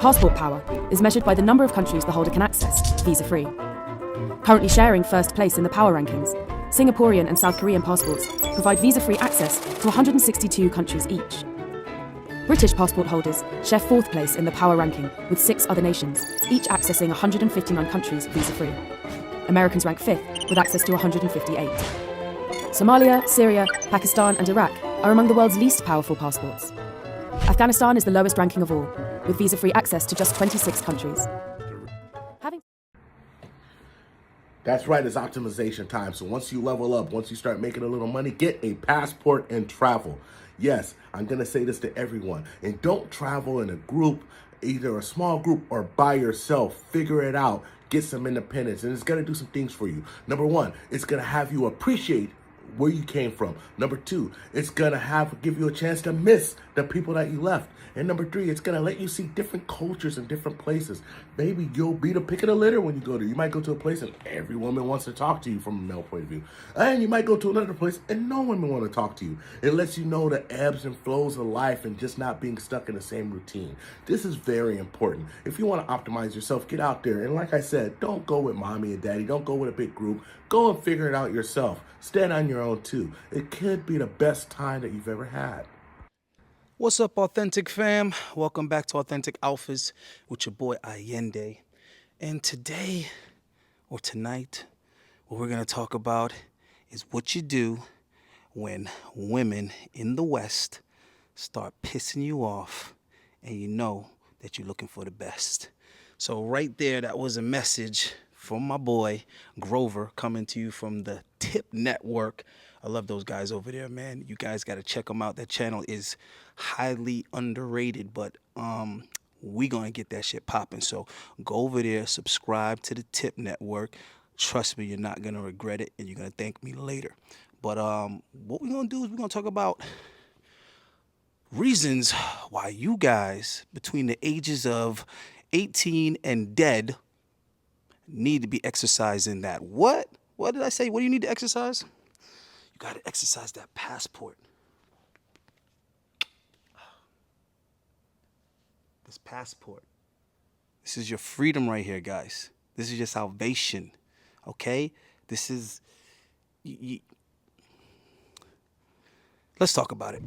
Passport power is measured by the number of countries the holder can access, visa-free. Currently sharing first place in the power rankings, Singaporean and South Korean passports provide visa-free access to 162 countries each. British passport holders share fourth place in the power ranking with 6 other nations, each accessing 159 countries visa-free. Americans rank 5th with access to 158. Somalia, Syria, Pakistan and Iraq are among the world's least powerful passports. Afghanistan is the lowest ranking of all, with visa-free access to just 26 countries. That's right, it's optimization time. So once you level up, once you start making a little money, get a passport and travel. Yes, I'm going to say this to everyone. And don't travel in a group, either a small group or by yourself. Figure it out. Get some independence. And it's going to do some things for you. Number one, it's going to have you appreciate where you came from. Number two, it's going to give you a chance to miss the people that you left. And number three, it's going to let you see different cultures and different places. Maybe you'll be the pick of the litter when you go there. You might go to a place and every woman wants to talk to you from a male point of view. And you might go to another place and no women want to talk to you. It lets you know the ebbs and flows of life and just not being stuck in the same routine. This is very important. If you want to optimize yourself, get out there. And like I said, don't go with mommy and daddy. Don't go with a big group. Go and figure it out yourself. Stand on your own too. It could be the best time that you've ever had. What's up, Authentic fam? Welcome back to Authentic Alphas with your boy Ayindei. And today, or tonight, what we're going to talk about is what you do when women in the West start pissing you off and you know that you're looking for the best. So right there, that was a message from my boy Grover, coming to you from the Tip Network. I love those guys over there, man. You guys got to check them out. That channel is highly underrated, but we going to get that shit popping. So go over there, subscribe to the Tip Network. Trust me, you're not going to regret it, and you're going to thank me later. But what we're going to do is we're going to talk about reasons why you guys between the ages of 18 and dead need to be exercising that. What did I say? What do you need to exercise? You got to exercise that passport. This passport. This is your freedom right here, guys. This is your salvation. Okay? This is... Let's talk about it.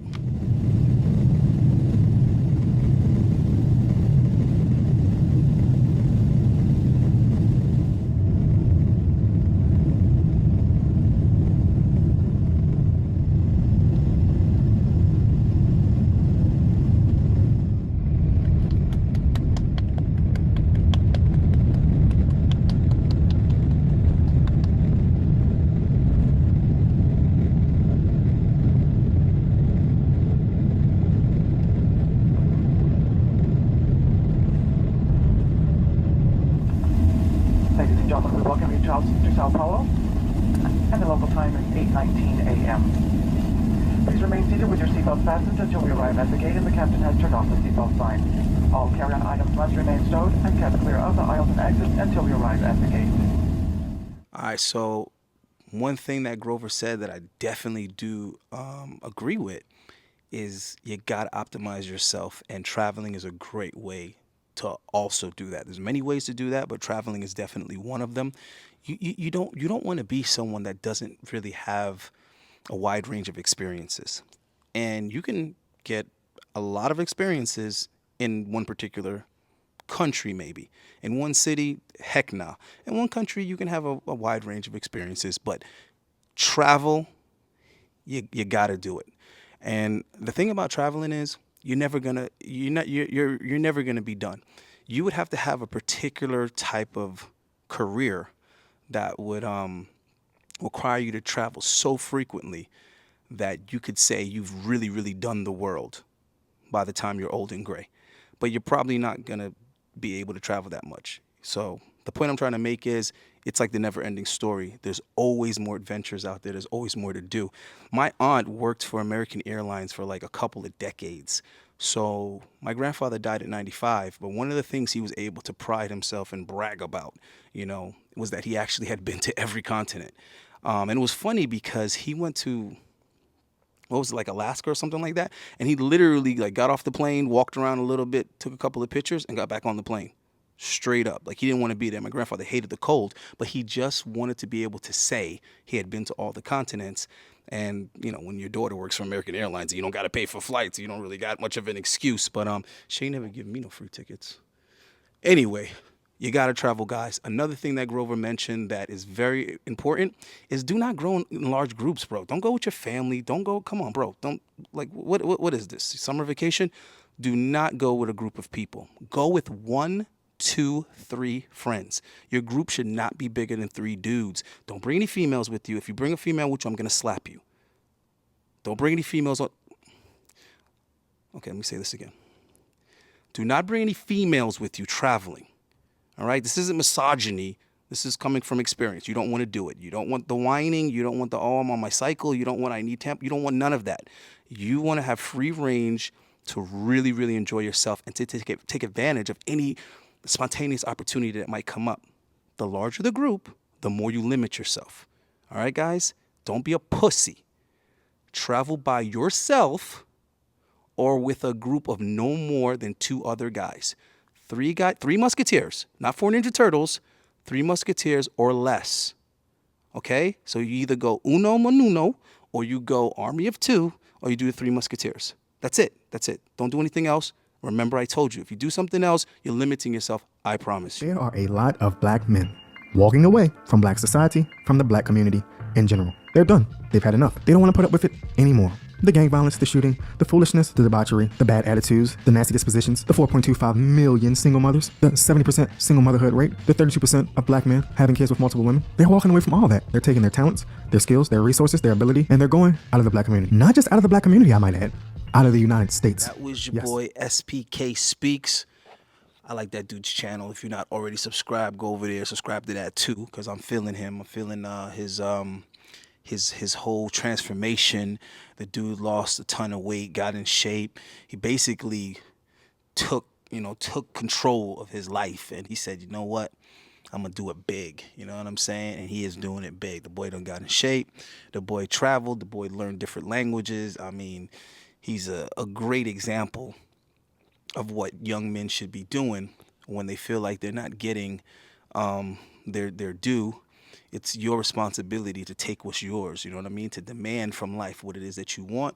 To Sao Paulo, and the local time is 8:19 a.m. Please remain seated with your seatbelts fastened until we arrive at the gate and the captain has turned off the seatbelt sign. All carry-on items must remain stowed and kept clear of the aisles and exits until we arrive at the gate. All right, so one thing that Grover said that I definitely do agree with is you got to optimize yourself, and traveling is a great way to also do that. There's many ways to do that, but traveling is definitely one of them. You don't want to be someone that doesn't really have a wide range of experiences. And you can get a lot of experiences in one particular country, maybe. In one city, heck nah. In one country, you can have a wide range of experiences, but travel, you got to do it. And the thing about traveling is you're never gonna be done. You would have to have a particular type of career that would require you to travel so frequently that you could say you've really, really done the world by the time you're old and gray. But you're probably not going to be able to travel that much. So the point I'm trying to make is it's like the never-ending story. There's always more adventures out there. There's always more to do. My aunt worked for American Airlines for like a couple of decades. So my grandfather died at 95, but one of the things he was able to pride himself and brag about, was that he actually had been to every continent. And it was funny because he went to what was it, like Alaska or something like that? And he literally like got off the plane, walked around a little bit, took a couple of pictures, and got back on the plane. Straight up. Like he didn't want to be there. My grandfather hated the cold, but he just wanted to be able to say he had been to all the continents. And, when your daughter works for American Airlines, you don't got to pay for flights. You don't really got much of an excuse. But she ain't never given me no free tickets. Anyway, you got to travel, guys. Another thing that Grover mentioned that is very important is do not grow in large groups, bro. Don't go with your family. Don't go. Come on, bro. Don't like what is this? Summer vacation? Do not go with a group of people. Go with 1, 2, 3 friends. Your group should not be bigger than 3 dudes. Don't bring any females with you. If you bring a female with you, I'm going to slap you. Don't bring any females on. Okay, let me say this again. Do not bring any females with you traveling. All right? This isn't misogyny. This is coming from experience. You don't want to do it. You don't want the whining. You don't want the, I'm on my cycle. You don't want, I need temp. You don't want none of that. You want to have free range to really, really enjoy yourself and to take advantage of any spontaneous opportunity that might come up. The larger the group, the more you limit yourself. All right, guys? Don't be a pussy. Travel by yourself or with a group of no more than 2 other guys. 3 musketeers, not 4 Ninja Turtles, 3 musketeers or less. Okay? So you either go uno manuno, or you go army of 2, or you do the 3 musketeers. That's it. Don't do anything else. Remember, I told you, if you do something else, you're limiting yourself. I promise you. There are a lot of black men walking away from black society, from the black community in general. They're done. They've had enough. They don't want to put up with it anymore. The gang violence, the shooting, the foolishness, the debauchery, the bad attitudes, the nasty dispositions, the 4.25 million single mothers, the 70% single motherhood rate, the 32% of black men having kids with multiple women. They're walking away from all that. They're taking their talents, their skills, their resources, their ability, and they're going out of the black community. Not just out of the black community, I might add. Out of the United States. That was your boy SPK Speaks. I like that dude's channel. If you're not already subscribed, go over there, subscribe to that too, because I'm feeling him. I'm feeling his whole transformation. The dude lost a ton of weight, got in shape. He basically took control of his life, and he said, you know what? I'm gonna do it big. You know what I'm saying? And he is doing it big. The boy done got in shape. The boy traveled. The boy learned different languages. I mean, he's a great example of what young men should be doing when they feel like they're not getting their due. It's your responsibility to take what's yours, you know what I mean? To demand from life what it is that you want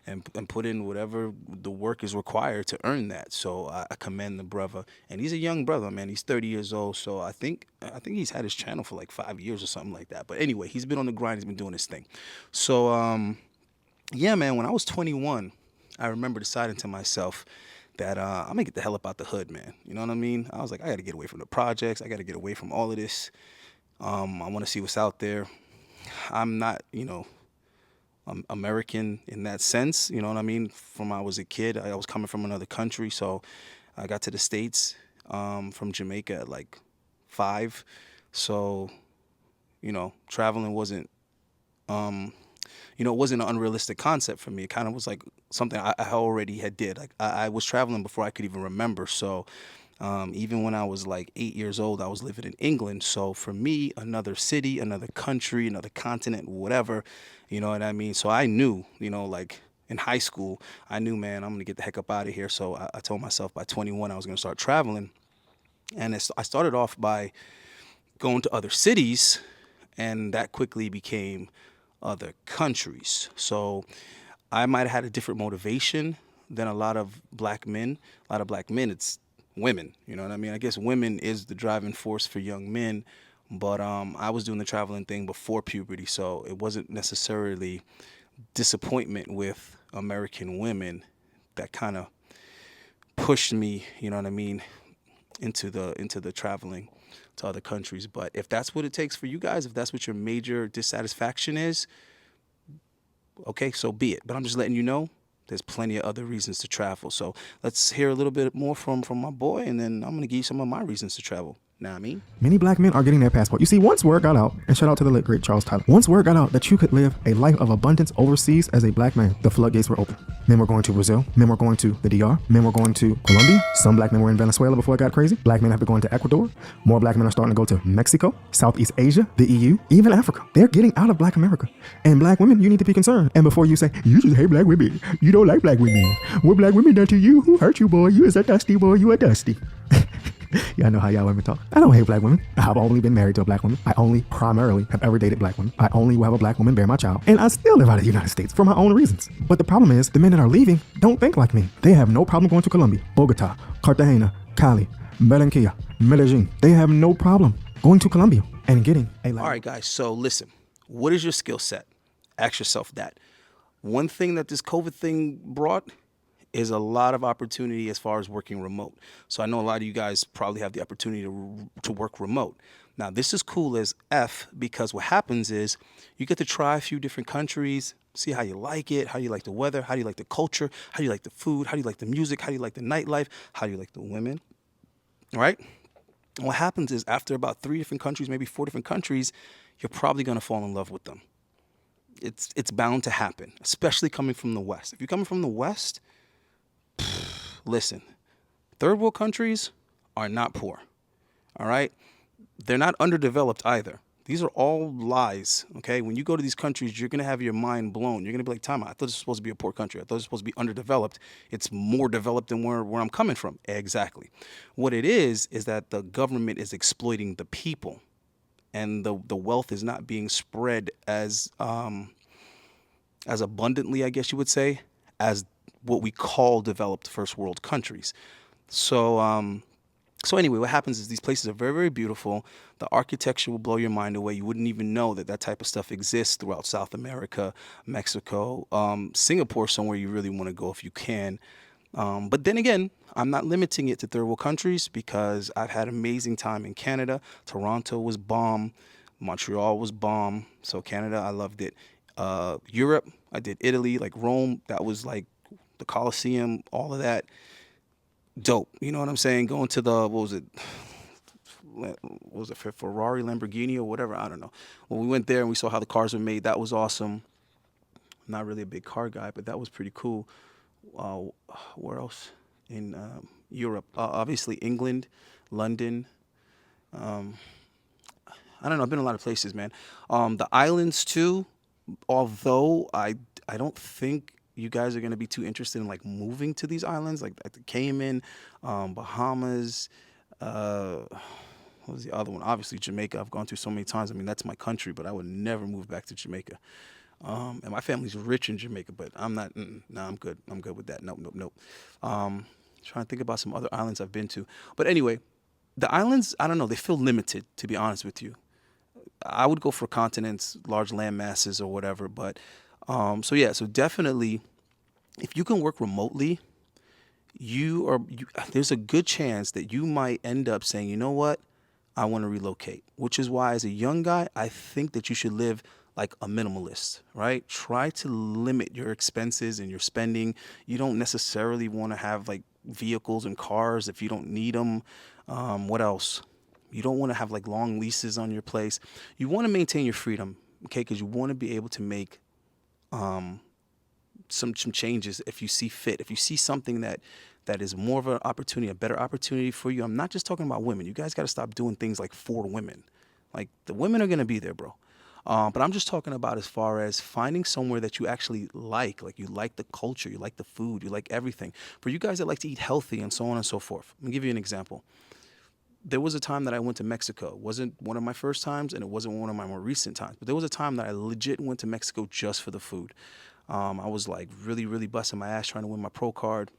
and put in whatever the work is required to earn that. So I commend the brother. And he's a young brother, man. He's 30 years old. So I think he's had his channel for like 5 years or something like that. But anyway, he's been on the grind. He's been doing his thing. So, yeah, man, when I was 21, I remember deciding to myself that I'm going to get the hell up out the hood, man. You know what I mean? I was like, I got to get away from the projects. I got to get away from all of this. I want to see what's out there. I'm not, American in that sense. You know what I mean? From when I was a kid, I was coming from another country. So I got to the States from Jamaica at like 5. So, traveling wasn't, it wasn't an unrealistic concept for me. It kind of was like something I already had did. Like I was traveling before I could even remember. So even when I was like 8 years old, I was living in England. So for me, another city, another country, another continent, whatever, you know what I mean? So I knew, like in high school, I knew, man, I'm going to get the heck up out of here. So I told myself by 21, I was going to start traveling. And I started off by going to other cities, and that quickly became other countries. So I might have had a different motivation than a lot of black men. A lot of black men, it's women, you know what I mean? I guess women is the driving force for young men, but I was doing the traveling thing before puberty, so it wasn't necessarily disappointment with American women that kind of pushed me, you know what I mean, into the traveling to other countries. But if that's what it takes for you guys, if that's what your major dissatisfaction is, okay, so be it. But I'm just letting you know there's plenty of other reasons to travel. So let's hear a little bit more from my boy, and then I'm going to give you some of my reasons to travel. Know what I mean? Many black men are getting their passport. You see, once word got out, and shout out to the late great Charles Tyler, once word got out that you could live a life of abundance overseas as a black man, the floodgates were open. Men were going to Brazil, men were going to the DR, men were going to Colombia. Some black men were in Venezuela before it got crazy. Black men have been going to Ecuador. More black men are starting to go to Mexico, Southeast Asia, the EU, even Africa. They're getting out of black America. And black women, you need to be concerned. And before you say, you just hate black women, you don't like black women. What black women done to you? Who hurt you, boy? You is a dusty boy. You a dusty. Y'all know how y'all women talk. I don't hate black women. I've only been married to a black woman. I only primarily have ever dated black women. I only will have a black woman bear my child. And I still live out of the United States for my own reasons. But the problem is, the men that are leaving don't think like me. They have no problem going to Colombia, Bogota, Cartagena, Cali, Barranquilla, Medellin. They have no problem going to Colombia and getting a life. All right, guys. So listen, what is your skill set? Ask yourself that. One thing that this COVID thing brought is a lot of opportunity as far as working remote. So I know a lot of you guys probably have the opportunity to work remote. Now, this is cool as F because what happens is you get to try a few different countries, see how you like it, how you like the weather, how do you like the culture, how do you like the food, how do you like the music, how do you like the nightlife, how do you like the women, right? And what happens is after about 3 different countries, maybe 4 different countries, you're probably going to fall in love with them. It's bound to happen, especially coming from the West. If you're coming from the West, listen, third world countries are not poor, all right? They're not underdeveloped either. These are all lies, okay? When you go to these countries, you're going to have your mind blown. You're going to be like, time out, I thought this was supposed to be a poor country. I thought it was supposed to be underdeveloped. It's more developed than where I'm coming from. Exactly. What it is that the government is exploiting the people, and the wealth is not being spread as abundantly, I guess you would say, as what we call developed first world countries. So anyway, what happens is these places are very, very beautiful. The architecture will blow your mind away. You wouldn't even know that type of stuff exists throughout South America, Mexico, Singapore, somewhere you really want to go if you can. But then again, I'm not limiting it to third world countries because I've had amazing time in Canada. Toronto was bomb. Montreal was bomb. So Canada, I loved it. Europe, I did Italy, like Rome. That was like the Colosseum, all of that. Dope. You know what I'm saying? Going to the, what was it, Ferrari, Lamborghini, or whatever? I don't know. When we went there and we saw how the cars were made, that was awesome. I'm not really a big car guy, but that was pretty cool. Where else? In Europe. Obviously England, London. I don't know. I've been in a lot of places, man. The islands too, although I don't think you guys are going to be too interested in like moving to these islands, like the Cayman, Bahamas, what was the other one? Obviously Jamaica. I've gone through so many times. I mean, that's my country, but I would never move back to Jamaica. And my family's rich in Jamaica, but I'm not. No, I'm good. I'm good with that. Nope. Trying to think about some other islands I've been to, but anyway, the islands, I don't know. They feel limited, to be honest with you. I would go for continents, large land masses, or whatever. But so definitely, if you can work remotely, there's a good chance that you might end up saying, you know what, I want to relocate. Which is why, as a young guy, I think that you should live like a minimalist, right? Try to limit your expenses and your spending. You don't necessarily want to have like vehicles and cars if you don't need them. What else? You don't want to have like long leases on your place. You want to maintain your freedom, okay? Because you want to be able to make some changes if you see fit. If you see something that is more of an opportunity, a better opportunity for you. I'm not just talking about women. You guys got to stop doing things like for women. Like the women are going to be there, bro. But I'm just talking about as far as finding somewhere that you actually like you like the culture, you like the food, you like everything. For you guys that like to eat healthy and so on and so forth. Let me give you an example. There was a time that I went to Mexico. It wasn't one of my first times and it wasn't one of my more recent times. But there was a time that I legit went to Mexico just for the food. I was like really, really busting my ass trying to win my pro card.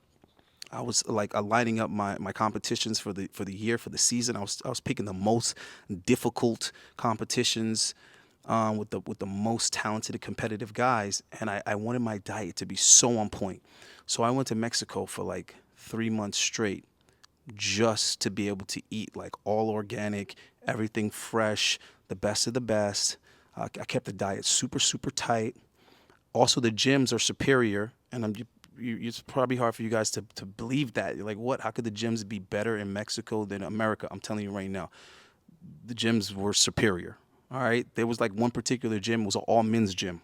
I was like lining up my competitions for the year, for the season. I was picking the most difficult competitions with the most talented and competitive guys, and I wanted my diet to be so on point. So I went to Mexico for like 3 months straight just to be able to eat like all organic, everything fresh, the best of the best. I kept the diet super, super tight. Also, the gyms are superior, and it's probably hard for you guys to believe that. You're like, what? How could the gyms be better in Mexico than America? I'm telling you right now, the gyms were superior. All right, there was like one particular gym was an all men's gym.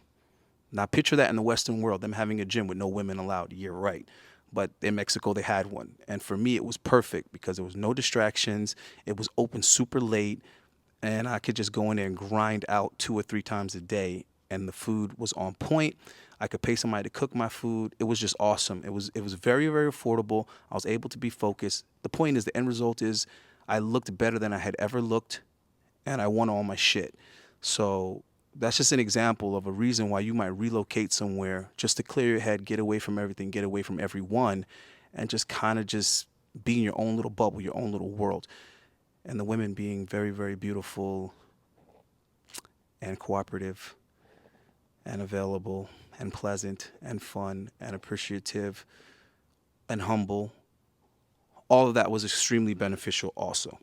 Now picture that in the Western world, them having a gym with no women allowed. You're right. But in Mexico, they had one. And for me, it was perfect because there was no distractions. It was open super late. And I could just go in there and grind out 2 or 3 times a day. And the food was on point. I could pay somebody to cook my food. It was just awesome. It was very, very affordable. I was able to be focused. The point is, the end result is I looked better than I had ever looked. And I won all my shit. So that's just an example of a reason why you might relocate somewhere just to clear your head, get away from everything, get away from everyone, and just kind of just be in your own little bubble, your own little world. And the women being very, very beautiful and cooperative and available and pleasant and fun and appreciative and humble. All of that was extremely beneficial also.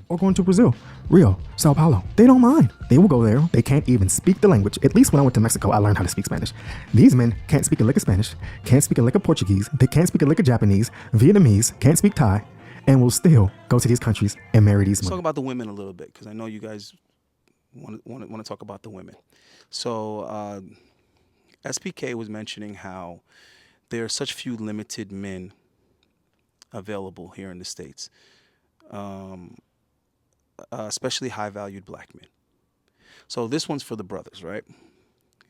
Or going to Brazil, Rio, Sao Paulo. They don't mind. They will go there. They can't even speak the language. At least when I went to Mexico, I learned how to speak Spanish. These men can't speak a lick of Spanish, can't speak a lick of Portuguese, they can't speak a lick of Japanese, Vietnamese, can't speak Thai, and will still go to these countries and marry these Let's women. talk about the women a little bit, because I know you guys want to talk about the women. So SPK was mentioning how there are such few limited men available here in the States. Especially high-valued black men. So this one's for the brothers, right?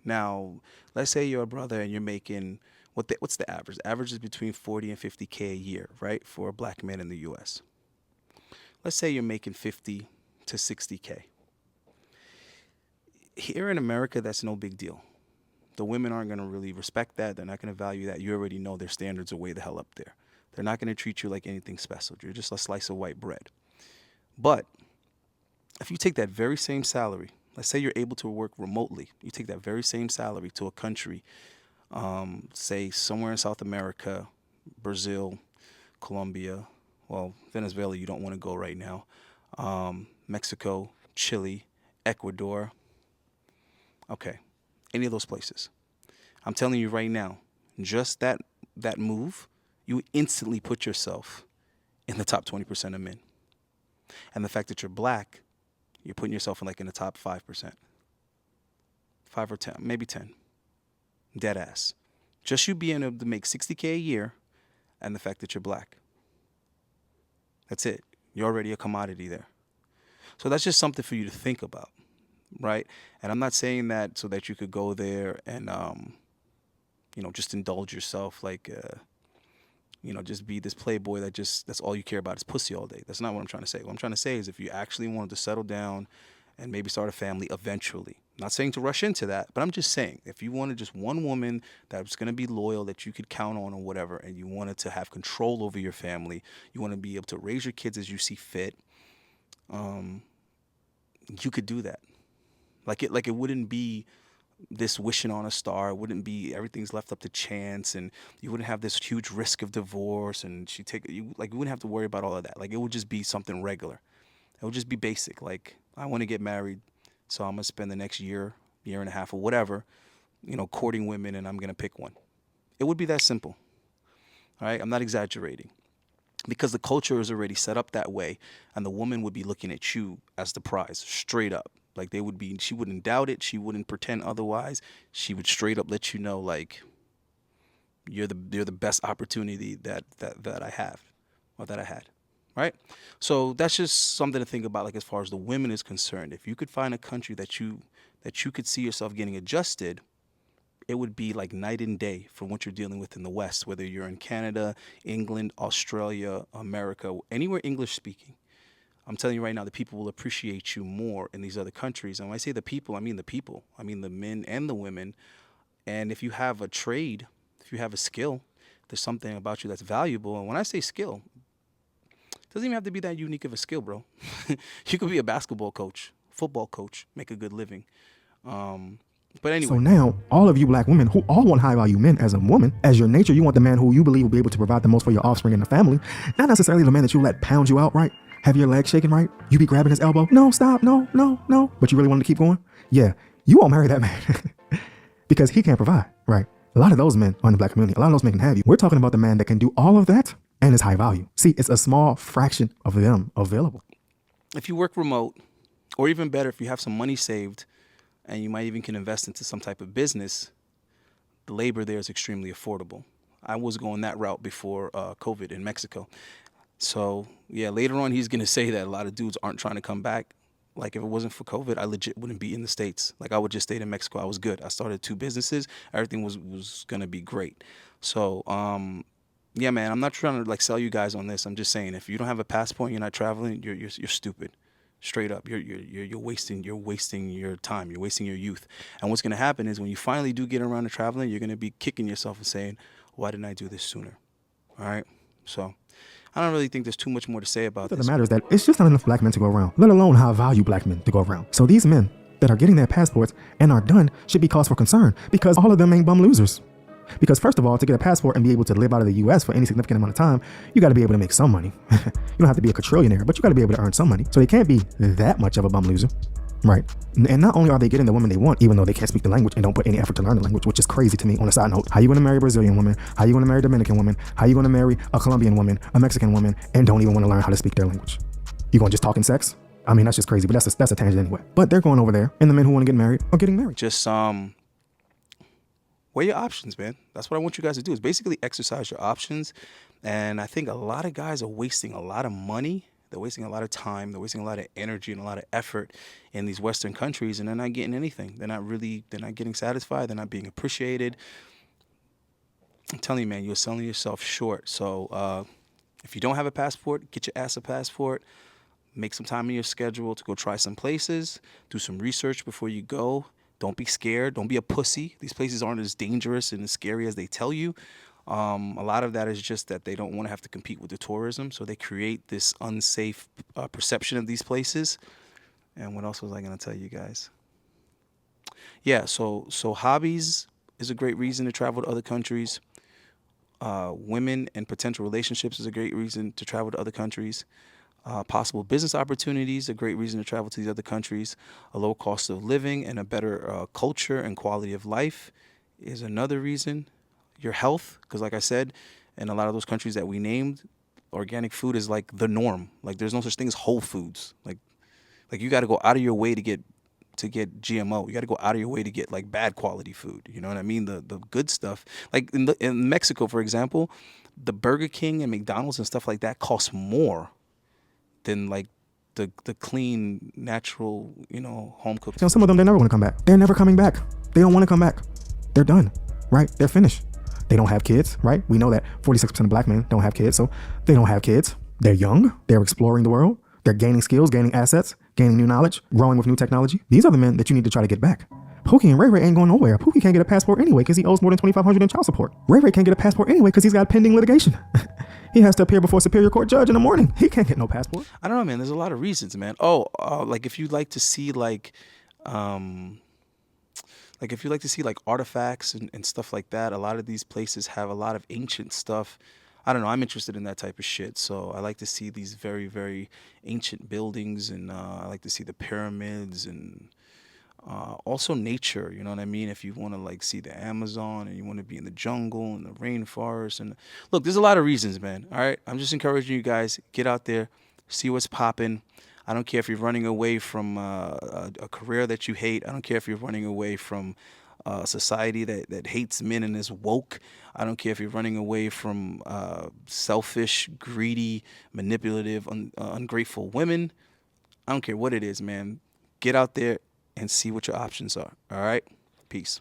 Now, let's say you're a brother and you're making, what's the average? The average is between 40 and 50K a year, right, for a black man in the U.S. Let's say you're making 50 to 60K. Here in America, that's no big deal. The women aren't going to really respect that. They're not going to value that. You already know their standards are way the hell up there. They're not going to treat you like anything special. You're just a slice of white bread. But if you take that very same salary, let's say you're able to work remotely, you take that very same salary to a country, say somewhere in South America, Brazil, Colombia, well, Venezuela, you don't want to go right now, Mexico, Chile, Ecuador, okay, any of those places. I'm telling you right now, just that move, you instantly put yourself in the top 20% of men. And the fact that you're black, you're putting yourself in the top 5%. 5 or 10, maybe 10. Dead ass. Just you being able to make 60K a year and the fact that you're black. That's it. You're already a commodity there. So that's just something for you to think about, right? And I'm not saying that so that you could go there and, just indulge yourself just be this playboy that's all you care about is pussy all day. That's not what I'm trying to say. What I'm trying to say is if you actually wanted to settle down and maybe start a family eventually, I'm not saying to rush into that, but I'm just saying if you wanted just one woman that was going to be loyal, that you could count on or whatever, and you wanted to have control over your family, you want to be able to raise your kids as you see fit, you could do that. Like it wouldn't be this wishing on a star. It wouldn't be everything's left up to chance, and you wouldn't have this huge risk of divorce, and you wouldn't have to worry about all of that. Like it would just be something regular. It would just be basic. Like I want to get married, so I'm gonna spend the next year and a half or whatever, courting women, and I'm gonna pick one. It would be that simple. All right, I'm not exaggerating. Because the culture is already set up that way, and the woman would be looking at you as the prize, straight up. Like she wouldn't doubt it. She wouldn't pretend otherwise. She would straight up let you know, like, you're the best opportunity that I have, or that I had, right? So that's just something to think about, like as far as the women is concerned. If you could find a country that you could see yourself getting adjusted, it would be like night and day from what you're dealing with in the West, whether you're in Canada, England, Australia, America, anywhere English speaking. I'm telling you right now, the people will appreciate you more in these other countries. And when I say the people, I mean the people. I mean the men and the women. And if you have a trade, if you have a skill, there's something about you that's valuable. And when I say skill, it doesn't even have to be that unique of a skill, bro. You could be a basketball coach, football coach, make a good living. But anyway. So now, all of you black women who all want high-value men as a woman, as your nature, you want the man who you believe will be able to provide the most for your offspring and the family, not necessarily the man that you let pound you out, right? Have your legs shaking, right? You be grabbing his elbow. No, stop. No. But you really want to keep going? Yeah, you won't marry that man because he can't provide, right? A lot of those men are in the black community. A lot of those men can have you. We're talking about the man that can do all of that and is high value. See, it's a small fraction of them available. If you work remote, or even better, if you have some money saved and you might even can invest into some type of business, the labor there is extremely affordable. I was going that route before COVID in Mexico. So, yeah, later on, he's going to say that a lot of dudes aren't trying to come back. Like, if it wasn't for COVID, I legit wouldn't be in the States. Like, I would just stay in Mexico. I was good. I started 2 businesses. Everything was going to be great. So, yeah, man, I'm not trying to, like, sell you guys on this. I'm just saying, if you don't have a passport and you're not traveling, you're stupid. Straight up. You're wasting your time. You're wasting your youth. And what's going to happen is when you finally do get around to traveling, you're going to be kicking yourself and saying, why didn't I do this sooner? All right? So I don't really think there's too much more to say about this. The matter is that it's just not enough black men to go around, let alone high value black men to go around. So these men that are getting their passports and are done should be cause for concern because all of them ain't bum losers. Because first of all, to get a passport and be able to live out of the U.S. for any significant amount of time, you got to be able to make some money. You don't have to be a quadrillionaire, but you got to be able to earn some money. So they can't be that much of a bum loser, right? And not only are they getting the woman they want, even though they can't speak the language and don't put any effort to learn the language, which is crazy to me on a side note. How you going to marry a Brazilian woman? How you going to marry a Dominican woman? How you going to marry a Colombian woman, a Mexican woman, and don't even want to learn how to speak their language? You going to just talk in sex? I mean, that's just crazy, but that's a tangent anyway. But they're going over there, and the men who want to get married are getting married. Just weigh your options, man. That's what I want you guys to do, is basically exercise your options. And I think a lot of guys are wasting a lot of money. They're wasting a lot of time. They're wasting a lot of energy and a lot of effort in these Western countries, and they're not getting anything. They're not getting satisfied. They're not being appreciated. I'm telling you, man, you're selling yourself short. So if you don't have a passport, get your ass a passport. Make some time in your schedule to go try some places. Do some research before you go. Don't be scared. Don't be a pussy. These places aren't as dangerous and as scary as they tell you. A lot of that is just that they don't want to have to compete with the tourism, so they create this unsafe perception of these places. And what else was I going to tell you guys? Yeah, so hobbies is a great reason to travel to other countries. Women and potential relationships is a great reason to travel to other countries. Possible business opportunities, a great reason to travel to these other countries. A low cost of living and a better culture and quality of life is another reason. Your health, because like I said, in a lot of those countries that we named, organic food is like the norm. Like there's no such thing as whole foods. Like you got to go out of your way to get GMO. You got to go out of your way to get like bad quality food. You know what I mean? The good stuff. Like in Mexico, for example, the Burger King and McDonald's and stuff like that cost more than like the clean, natural, home cooked. Some of them, they're never going to come back. They're never coming back. They don't want to come back. They're done, right? They're finished. They don't have kids, right? We know that 46% of black men don't have kids, so they don't have kids. They're young. They're exploring the world. They're gaining skills, gaining assets, gaining new knowledge, growing with new technology. These are the men that you need to try to get back. Pookie and Ray Ray ain't going nowhere. Pookie can't get a passport anyway because he owes more than $2,500 in child support. Ray Ray can't get a passport anyway because he's got pending litigation. He has to appear before a superior court judge in the morning. He can't get no passport. I don't know, man. There's a lot of reasons, man. Like if you'd like to see artifacts and stuff like that, a lot of these places have a lot of ancient stuff. I don't know. I'm interested in that type of shit. So I like to see these very, very ancient buildings, and I like to see the pyramids and also nature. You know what I mean? If you want to like see the Amazon and you want to be in the jungle and the rainforest, and look, there's a lot of reasons, man. All right. I'm just encouraging you guys, get out there, see what's popping. I don't care if you're running away from a career that you hate. I don't care if you're running away from a society that hates men and is woke. I don't care if you're running away from selfish, greedy, manipulative, ungrateful women. I don't care what it is, man. Get out there and see what your options are. All right? Peace.